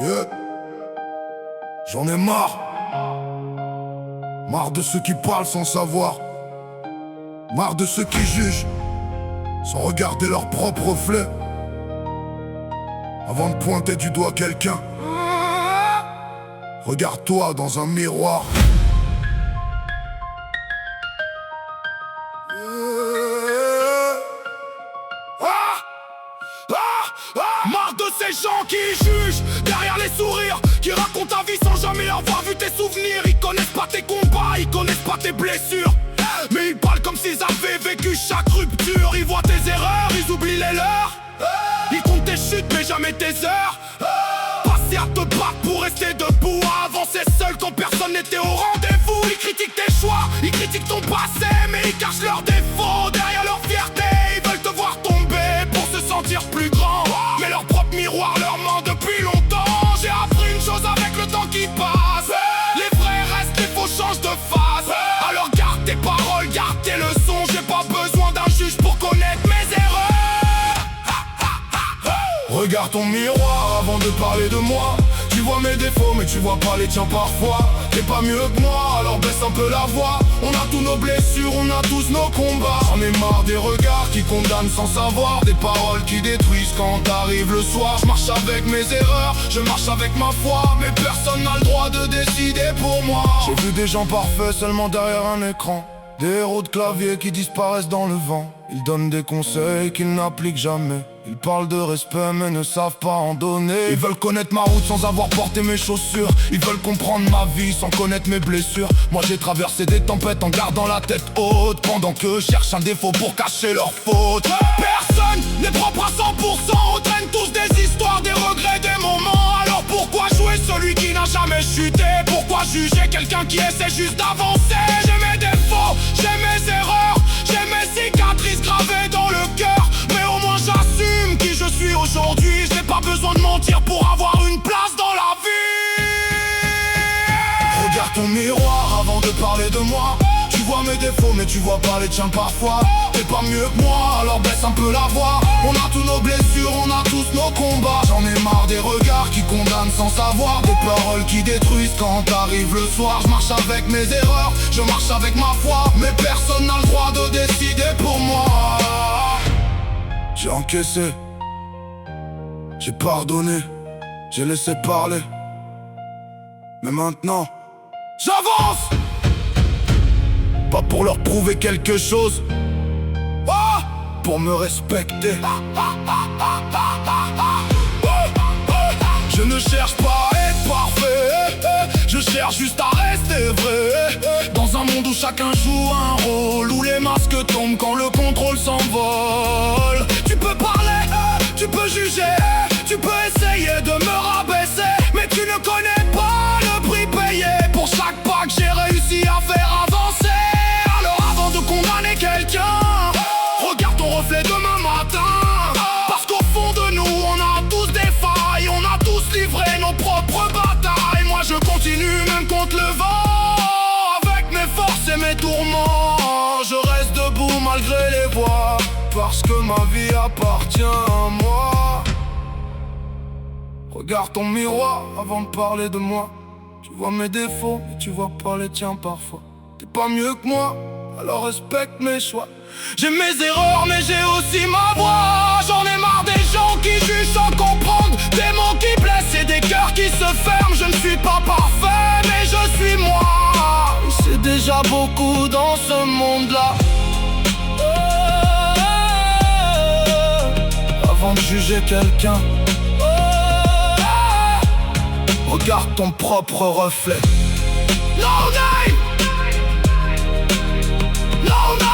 Yeah. J'en ai marre. Marre de ceux qui parlent sans savoir. Marre de ceux qui jugent sans regarder leur propre reflet. Avant de pointer du doigt quelqu'un, regarde-toi dans un miroir. Marre de ces gens qui jugent derrière les sourires, qui racontent ta vie sans jamais avoir vu tes souvenirs. Ils connaissent pas tes combats, ils connaissent pas tes blessures, mais ils parlent comme s'ils avaient vécu chaque rupture. Ils voient tes erreurs, ils oublient les leurs. Ils comptent tes chutes mais jamais tes heures. Passer à te battre pour rester debout, à avancer seul quand personne n'était au rendez-vous. Ils critiquent tes choix, ils critiquent ton passé, mais ils cachent leurs défauts derrière leur fierté. Ils veulent te voir tomber pour se sentir plus grand, mais leur propre miroir leur ment depuis longtemps. J'ai appris une chose avec le temps qui passe: les vrais restent, les faux changent de face. Alors garde tes paroles, garde tes leçons. J'ai pas besoin d'un juge pour connaître mes erreurs. Regarde ton miroir avant de parler de moi. Tu vois mes défauts mais tu vois pas les tiens parfois. T'es pas mieux que moi, alors baisse un peu la voix. On a tous nos blessures, on a tous nos combats. J'en ai marre des regards qui condamnent sans savoir, des paroles qui détruisent quand t'arrives le soir. Je marche avec mes erreurs, je marche avec ma foi, mais personne n'a le droit de décider pour moi. J'ai vu des gens parfaits seulement derrière un écran, des héros de clavier qui disparaissent dans le vent. Ils donnent des conseils qu'ils n'appliquent jamais. Ils parlent de respect mais ne savent pas en donner. Ils veulent connaître ma route sans avoir porté mes chaussures. Ils veulent comprendre ma vie sans connaître mes blessures. Moi j'ai traversé des tempêtes en gardant la tête haute, pendant que cherchent un défaut pour cacher leurs fautes. Personne n'est propre à 100%. On traîne tous des histoires, des regrets, des moments. Alors pourquoi jouer celui qui n'a jamais chuté? Pourquoi juger quelqu'un qui essaie juste d'avancer? J'ai mes défauts, j'ai mes erreurs, j'ai mes cicatrices gravées dans le cœur, mais au moins j'assume qui je suis aujourd'hui. Je n'ai pas besoin de mentir pour avoir une place dans la vie. Regarde ton miroir avant de parler de moi. Tu vois mes défauts mais tu vois pas les tiens parfois. T'es pas mieux que moi, alors baisse un peu la voix. On a tous nos blessures, on a tous nos combats. J'en ai marre des regards qui condamnent sans savoir, des paroles qui détruisent quand t'arrives le soir. Je marche avec mes erreurs, je marche avec ma foi, mais personne n'a le droit de décider pour moi. J'ai encaissé, j'ai pardonné, j'ai laissé parler, mais maintenant j'avance. Pas pour leur prouver quelque chose, pour me respecter. Je ne cherche pas à être parfait, je cherche juste à rester vrai. Dans un monde où chacun joue un rôle, où les masques tombent quand le contrôle s'envole. Tu peux parler, tu peux juger, tu peux essayer de me rabaisser, mais tu ne connais pas le prix payé pour chaque pas que j'ai réussi à faire avancer. Alors avant de condamner quelqu'un, regarde ton reflet demain matin. Parce qu'au fond de nous on a tous des failles, on a tous livré nos propres batailles. Moi je continue même contre le vent, avec mes forces et mes tourments. Je reste debout malgré les voix, parce que ma vie appartient à moi. Regarde ton miroir avant de parler de moi. Tu vois mes défauts mais tu vois pas les tiens parfois. T'es pas mieux que moi, alors respecte mes choix. J'ai mes erreurs mais j'ai aussi ma voix. J'en ai marre des gens qui jugent sans comprendre, des mots qui blessent et des cœurs qui se ferment. Je ne suis pas parfait mais je suis moi. C'est déjà beaucoup dans ce monde-là. Avant de juger quelqu'un, regarde ton propre reflet. No name, no name.